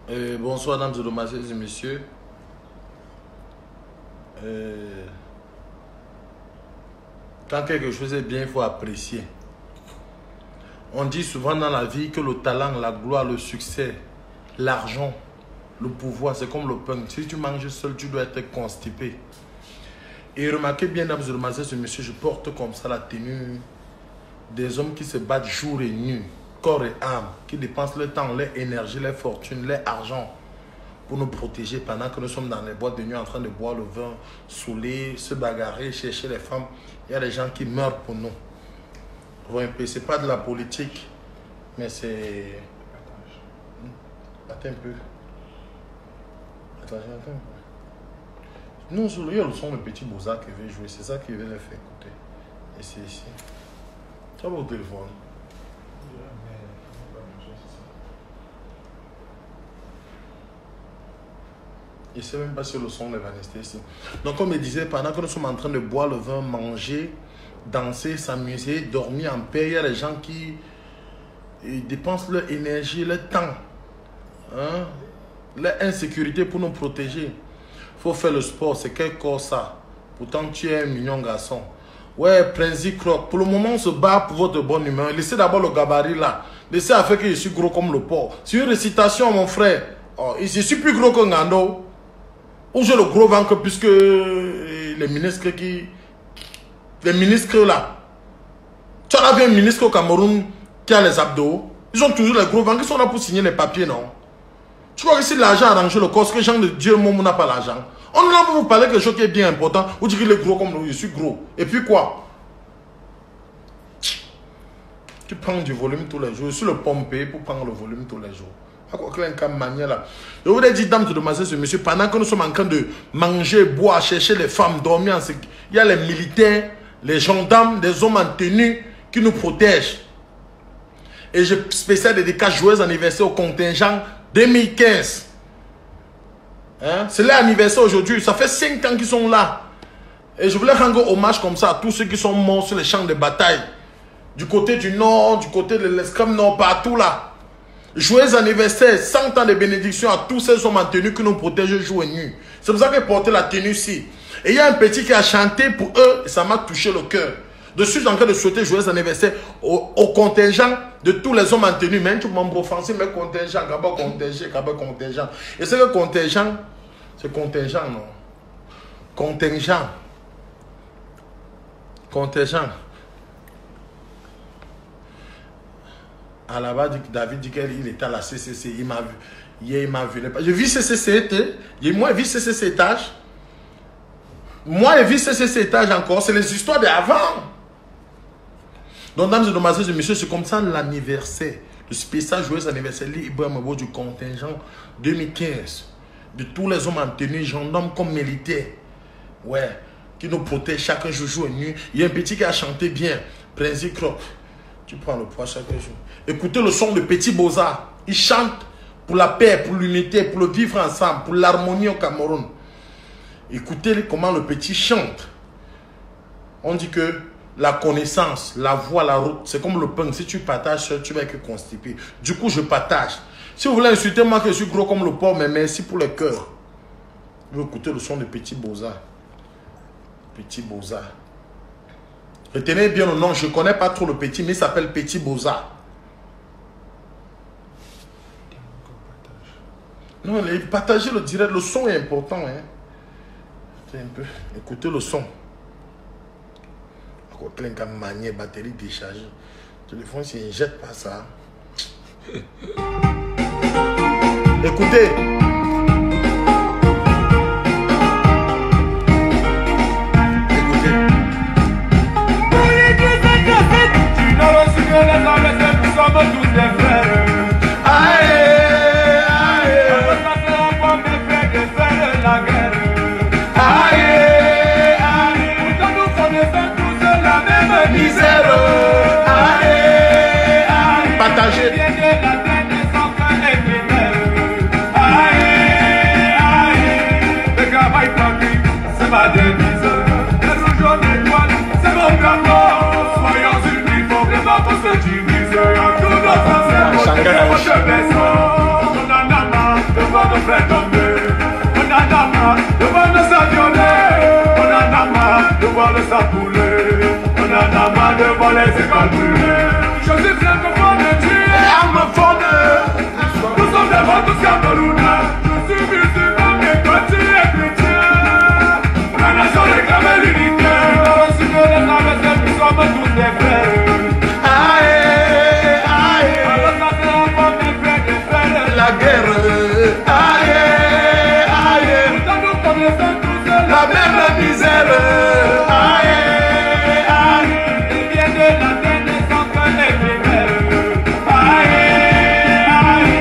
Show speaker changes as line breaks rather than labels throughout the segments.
Bonsoir, dames et demoiselles et messieurs. Quand quelque chose est bien, il faut apprécier. On dit souvent dans la vie que le talent, la gloire, le succès, l'argent, le pouvoir, c'est comme le pain. Si tu manges seul, tu dois être constipé. Et remarquez bien, dames et demoiselles et messieurs, je porte comme ça la tenue des hommes qui se battent jour et nuit, corps et âme, qui dépensent leur temps, leur énergie, leur fortune, leur argent pour nous protéger pendant que nous sommes dans les boîtes de nuit en train de boire le vin, saouler, se bagarrer, chercher les femmes. Il y a des gens qui meurent pour nous. Ce n'est pas de la politique, mais c'est... Attends un peu. Attends. Non, il y a le son de Petit Beaux-Arts qui veut jouer. C'est ça qui veut les faire écouter. Et c'est ici. Ça va au téléphone. Je ne sais même pas si le son va rester ici. Donc, comme je disais, pendant que nous sommes en train de boire le vin, manger, danser, s'amuser, dormir en paix, il y a des gens qui dépensent leur énergie, leur temps, leur insécurité pour nous protéger. Il faut faire le sport, c'est quel corps ça? Pourtant, tu es un mignon garçon. Ouais, Prince Croc, pour le moment, on se bat pour votre bonne humeur. Laissez d'abord le gabarit là. Laissez à faire que je suis gros comme le porc. C'est une récitation, mon frère. Oh, je suis plus gros qu'un Ngando. Ou j'ai le gros ventre puisque les ministres les ministres là. Tu as vu un ministre au Cameroun qui a les abdos. Ils ont toujours les gros ventres. Ils sont là pour signer les papiers, non? Tu crois que si l'argent arrange le corps, que Jean de Dieu, mon n'a pas l'argent. On est là pour vous parler de quelque chose qui est bien important. Vous dites qu'il est gros comme je suis gros. Et puis quoi? Tu prends du volume tous les jours. Je suis le pompé pour prendre le volume tous les jours. Je vous ai dit, dames et demoiselles et messieurs, pendant que nous sommes en train de manger, boire, chercher les femmes, dormir, il y a les militaires, les gendarmes, des hommes en tenue qui nous protègent. Et je spécial dédicace joyeux anniversaire au contingent 2015. C'est leur anniversaire aujourd'hui. Ça fait 5 ans qu'ils sont là. Et je voulais rendre hommage comme ça à tous ceux qui sont morts sur les champs de bataille. Du côté du nord, du côté de l'extrême nord, partout là. Joyeux anniversaire, 100 ans de bénédiction à tous ces hommes en tenue qui nous protègent jour et nuit. C'est pour ça que j'ai porté la tenue ici. Et il y a un petit qui a chanté pour eux et ça m'a touché le cœur. Je suis en train de souhaiter joyeux anniversaire au contingent de tous les hommes en tenue. Même tu m'as offensé, mais contingent, contingent. Et c'est le contingent, c'est contingent, non? Contingent. À la base, David dit qu'il était à la CCC. Il m'a vu. Hier, il m'a vu. Je vis CCC. Moi, je vis CCC étage. Moi, je vis CCC étage encore. C'est les histoires d'avant. Donc, dames et demoiselles et messieurs, c'est comme ça l'anniversaire. Le spécial joyeux anniversaire Ibrahim du contingent 2015. De tous les hommes en tenue, gendarmes comme militaires. Ouais. Qui nous protègent chaque jour et nuit. Il y a un petit qui a chanté bien. Prince Croc. Tu prends le poids chaque jour. Écoutez le son de Petit Beaux-Arts. Il chante pour la paix, pour l'unité, pour le vivre ensemble, pour l'harmonie au Cameroun. Écoutez comment le petit chante. On dit que la connaissance, la voix, la route, c'est comme le pain. Si tu partages seul, tu vas être constipé. Du coup, je partage. Si vous voulez insulter moi que je suis gros comme le porc, mais merci pour le cœur. Vous écoutez le son de Petit Beaux-Arts. Petit Beaux-Arts. Retenez bien le nom, je ne connais pas trop le petit, mais il s'appelle Petit Beaux-Arts. Non, partager le direct, le son est important. Écoutez le son. Plein de manière, batterie déchargée. Le téléphone, il ne jette pas ça. Écoutez.
Nous sommes tous des frères. Aïe, aïe. On va faire de la guerre. Aïe, aïe. Pourtant nous connaissons tous la même misère. Aïe, aïe.
Partagez.
Aïe, aïe. Le travail pratique, c'est ma devise. Le rouge jaune étoile, c'est mon drapeau. Soyons unis, faut vraiment qu'on se divise. Tout notre ensemble, on se baisse. fait tomber. On en a marre de voir le sang violer. On en a marre de voir le sang couler. On en a marre de voir les écoles brûler. Je suis francophone de Dieu. Nous sommes des vents tous camerounais. Je suis musulman et toi tu es chrétien. La nation réclame l'unité. Dans le sud de la traversée, nous sommes tous des frères.
Aïe, aïe.
Alors ça c'est encore des frères.
La guerre. Aïe, aïe.
Pourtant nous connaissons tous
La même misère. Aïe, aïe.
ils viennent de la terre des sans que les primaires. Aïe, aïe.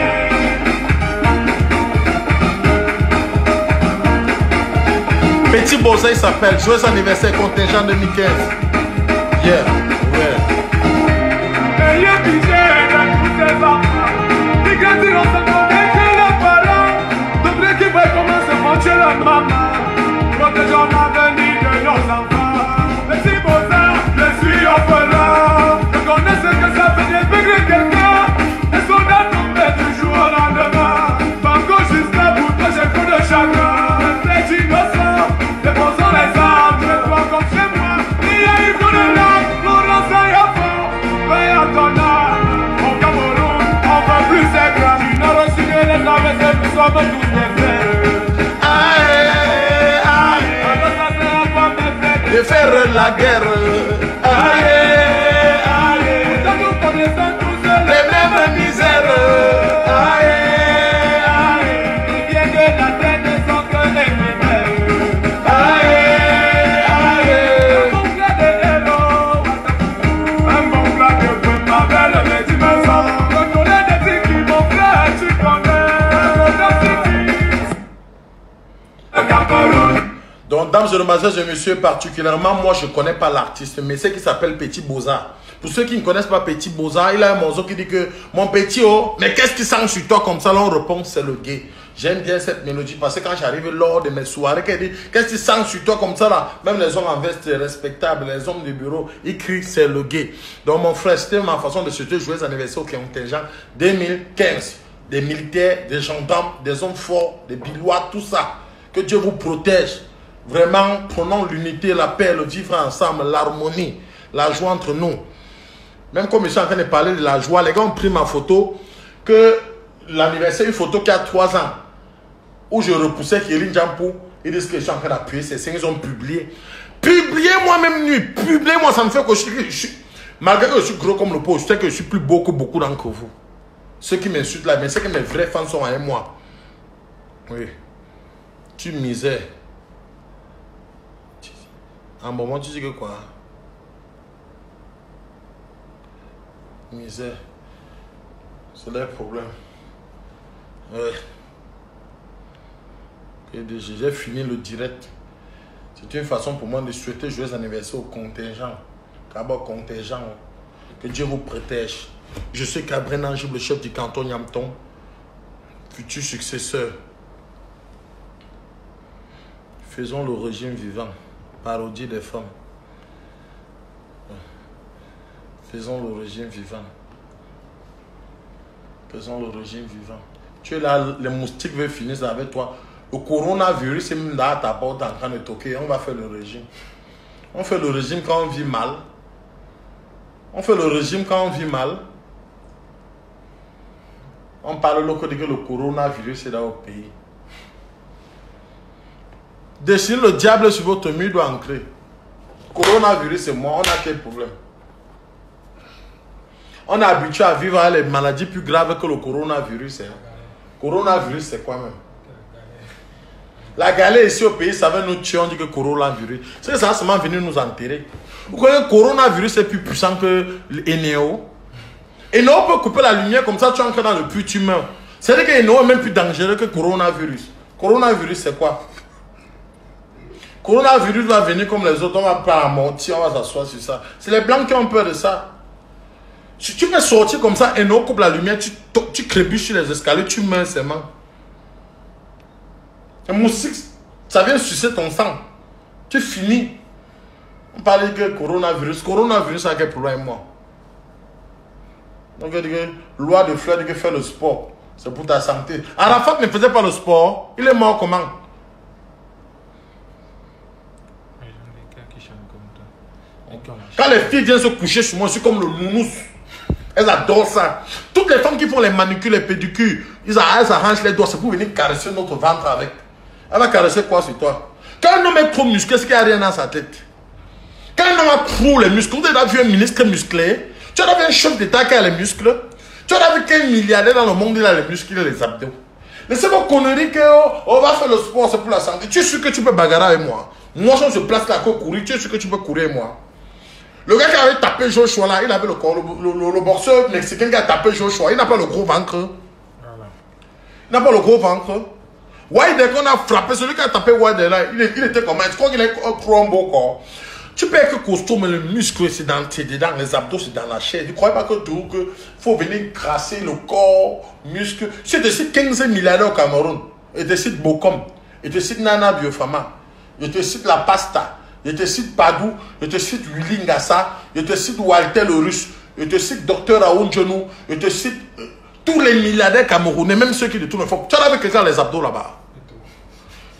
Petit Boza, il s'appelle. Joyeux anniversaire contingent 2015. Yeah, ouais.
Ayez pitié de tous ces enfants qui grandiront sans connaître leurs parents. Devrait qu'ils voient comment se manger leur maman. Protégeons l'avenir de nos enfants. Petit Boza, je suis orphelin. Je connais ce que ça fait d'épingler quelqu'un. Les soldats tombaient du jour au lendemain. Banco jusqu'à bout de j'ai trop de chagrin. Les innocents, déposons les armes. Je vois comme chez moi. Il y a eu trop de larmes. Florence et Yafo. Paix à ton âme. Au Cameroun, on veut plus ces grands. Tu n'as reçu que les traversées. Nous sommes tous des frères.
Aïe, aïe.
Alors ça c'est encore des frères.
De faire la guerre. Aïe, aïe.
Pourtant nous connaissons tous
Les mêmes misères. Aïe, aïe.
ils viennent de la terre des sans que les primaires.
Aïe, aïe.
Un bon plat de héros, un bon plat de peu, ma belle petite maison. Je connais des petits qui mon frère, tu connais. Le Cameroun.
Donc, dames et messieurs et messieurs, particulièrement, moi, je ne connais pas l'artiste, mais c'est qui s'appelle Petit Boza. Pour ceux qui ne connaissent pas Petit Boza, il a un morceau qui dit que mon petit, oh, mais qu'est-ce qui sent sur toi comme ça? Là, on répond, c'est le gay. J'aime bien cette mélodie parce que quand j'arrive lors de mes soirées, qu'elle dit, qu'est-ce qui sent sur toi comme ça là? Même les hommes en veste respectables, les hommes du bureau, ils crient, c'est le gay. Donc, mon frère, c'était ma façon de souhaiter joyeux anniversaire au contingent 2015. Des militaires, des gendarmes, des hommes forts, des billois, tout ça. Que Dieu vous protège. Vraiment, prenons l'unité, la paix, le vivre ensemble, l'harmonie, la joie entre nous. Même comme je suis en train de parler de la joie, les gars ont pris ma photo, que l'anniversaire, une photo qui a 3 ans, où je repoussais Kéline Djampou, ils disent que je suis en train d'appuyer, c'est ça, ils ont publié. Publié moi-même nu, publié moi, ça me fait que je suis malgré que je suis gros comme le pot, je sais que je suis plus beau que beaucoup d'entre vous. Ceux qui m'insultent là, mais c'est que mes vrais fans sont avec moi. Oui. Tu misère. À un moment, tu dis que quoi? Misère. C'est leur problème. Ouais. J'ai fini le direct. C'est une façon pour moi de souhaiter joyeux anniversaire au contingent. D'abord, contingent. Que Dieu vous protège. Je suis Cabré Nanjib, le chef du canton Yamton. Futur successeur. Faisons le régime vivant. Parodie des femmes. Faisons le régime vivant. Faisons le régime vivant. Tu es là, les moustiques veulent finir avec toi. Le coronavirus est même là à ta porte en train de toquer. On va faire le régime. On fait le régime quand on vit mal. On fait le régime quand on vit mal. On parle local de que le coronavirus est là au pays. Dessiner le diable sur votre mur doit ancrer. Coronavirus, c'est moi. On a quel problème? On est habitué à vivre avec les maladies plus graves que le coronavirus. Hein. Coronavirus, c'est quoi même? La galère ici au pays, ça va nous tuer. On dit que coronavirus. C'est que ça va seulement venir nous enterrer. Vous croyez que le coronavirus est plus puissant que l'Eneo? Eneo peut couper la lumière comme ça, tu entres dans le puits, tu meurs. C'est-à-dire que Eneo est même plus dangereux que coronavirus. Coronavirus, c'est quoi? Coronavirus va venir comme les autres, on va pas mentir, on va s'asseoir sur ça. C'est les blancs qui ont peur de ça. Si tu peux sortir comme ça, Eneo coupe la lumière, tu crépiches sur les escaliers, tu meurs seulement. Un moustique, ça vient sucer ton sang. Tu finis. On parle de coronavirus. Coronavirus a quel problème moi? Donc, loi de fleur, dit que faire le sport. C'est pour ta santé. Arafat ne faisait pas le sport. Il est mort comment? Quand les filles viennent se coucher sur moi, je suis comme le nounous. Elles adorent ça. Toutes les femmes qui font les manucures, les pédicures, elles arrangent les doigts, c'est pour venir caresser notre ventre avec. Elle va caresser quoi sur toi? Quand un homme est trop musclé, c'est qu'il n'y a rien dans sa tête. Quand un homme a trop les muscles, tu as vu un ministre musclé, tu as vu un chef d'État qui a les muscles, tu as vu qu'un milliardaire dans le monde, il a les muscles, il a les abdos. Laissez vos conneries que on va faire le sport, c'est pour la santé. Tu es sûr que tu peux bagarrer avec moi? Moi, si on se place là, courir, tu es sûr que tu peux courir avec moi? Le gars qui avait tapé Joshua là, il avait le corps. Le boxeur mexicain qui a tapé Joshua, il n'a pas le gros ventre. Voilà. Il n'a pas le gros ventre. Wilder, qu'on a frappé, celui qui a tapé Wilder là, il était comment? Je crois qu'il a un crumble corps. Tu peux être costaud, mais le muscle c'est dedans, les abdos c'est dans la chair. Tu ne crois pas que tout, que faut venir crasser le corps, muscle. Si tu cites 15 milliardaires au Cameroun, et tu cites Bokom, et tu cites Nana Biofama, et tu cites La Pasta, je te cite Padou, je te cite Willy Ngassa, je te cite Walter le Russe, je te cite Dr Aoun Djenou, je te cite tous les milliardaires camerounais, même ceux qui détournent le fond. Tu as vu quelqu'un les abdos là-bas?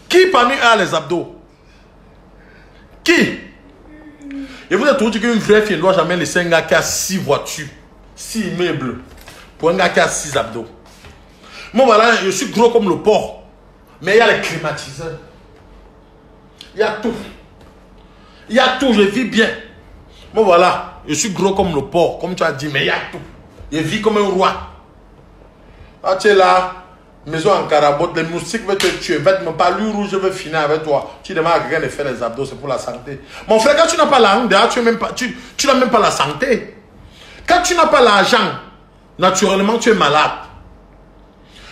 Qui parmi eux a les abdos? Qui? Et vous êtes toujours dit qu'une vraie fille ne doit jamais laisser un gars qui a 6 voitures, 6 immeubles, pour un gars qui a 6 abdos. Moi voilà, je suis gros comme le porc, mais il y a les climatiseurs. Il y a tout. Il y a tout, je vis bien. Bon voilà, je suis gros comme le porc, comme tu as dit, mais il y a tout. Je vis comme un roi. Ah, tu es là, maison en carabote, les moustiques veulent te tuer. Vêtements pas lui rouge, je veux finir avec toi. Tu demandes à quelqu'un de faire les abdos, c'est pour la santé. Mon frère, quand tu n'as pas l'argent, tu n'as même pas la santé. Quand tu n'as pas l'argent, naturellement, tu es malade.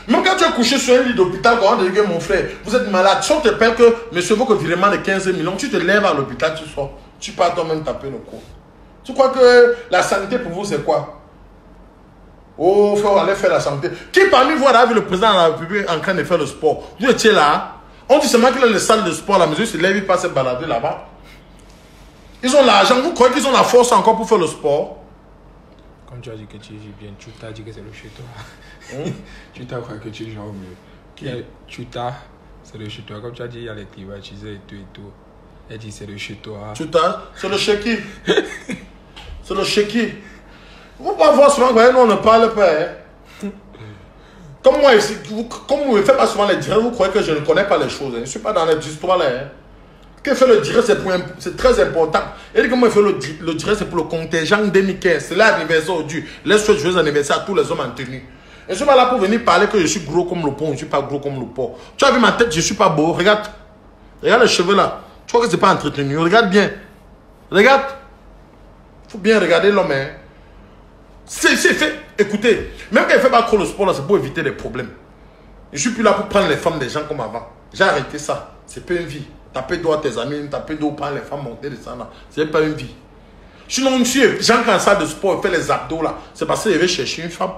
Même quand tu es couché sur un lit d'hôpital, quand on te dit que mon frère, vous êtes malade, si on te paie que monsieur veut que virement de 15 millions, tu te lèves à l'hôpital, tu sors, tu pars toi-même taper le cou. Tu crois que la santé pour vous c'est quoi? Oh, il faut aller faire la santé. Qui parmi vous a vu le président de la République en train de faire le sport? Vous étiez là, on dit seulement qu'il a les salles de sport, la mesure, il se lève, il passe se balader là-bas. Ils ont l'argent, vous croyez qu'ils ont la force encore pour faire le sport?
Comme tu as dit que tu vis bien, tu t'as dit que c'est le chez toi. Tu t'as cru que tu joues mieux. Tu t'as, c'est le chez toi. Comme tu as dit, il y a les climatiseurs et tout et tout. Elle dit c'est le chez toi.
Tu t'as, c'est le chez qui? C'est le chez qui? Vous ne pouvez pas voir souvent, nous on ne parle pas. Hein? Comme moi, comme vous ne faites pas souvent les directs, vous croyez que je ne connais pas les choses. Hein? Je ne suis pas dans les histoires là. Hein? Que fait le direct, c'est très important. Et dit que moi, il fait le direct, c'est pour le contingent 2015. C'est l'anniversaire aujourd'hui. Laisse le joyeux anniversaire à tous les hommes en tenue. Et je ne suis pas là pour venir parler que je suis gros comme le pont, je ne suis pas gros comme le porc. Tu as vu ma tête, je ne suis pas beau. Regarde. Regarde les cheveux là. Tu crois que ce n'est pas entretenu. Regarde bien. Regarde. Il faut bien regarder l'homme. Hein. C'est fait. Écoutez, même quand il ne fait pas trop le sport là, c'est pour éviter des problèmes. Je ne suis plus là pour prendre les femmes des gens comme avant. J'ai arrêté ça. C'est pas une vie. Taper d'eau à tes amis, taper d'eau, prendre les femmes, monter, descendre. C'est pas une vie. Sinon, monsieur, Jean quand ça de sport, fait les abdos là, c'est parce qu'il veut chercher une femme.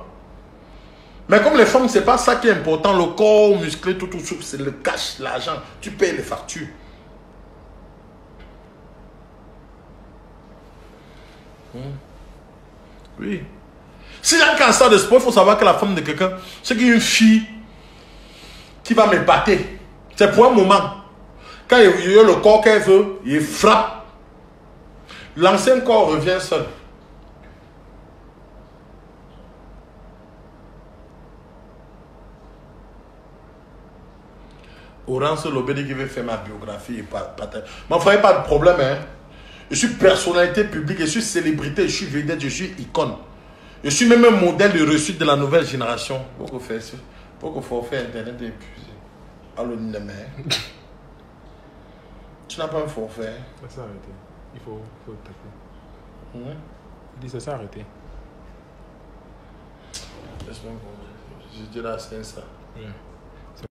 Mais comme les femmes, c'est pas ça qui est important, le corps musclé, tout, c'est le cash, l'argent. Tu payes les factures. Oui. Si j'ai un cancer de sport, il faut savoir que la femme de quelqu'un, c'est qu'il y a une fille qui va m'épater. C'est pour un moment. Quand il y a le corps qu'elle veut, il frappe. L'ancien corps revient seul. Orange Lobedi qui veut faire ma biographie. Moi, il n'y a pas de problème. Hein. Je suis personnalité publique, je suis célébrité, je suis vedette, je suis icône. Je suis même un modèle de réussite de la nouvelle génération. Pourquoi faire ça? Pourquoi faut faire Internet et épuisé? Allô, tu n'as pas un forfait.
Ça s'est arrêté. Il faut taper. Il dit ça s'est arrêté.
Laisse-moi voir. Je dirais à 500.
Yeah.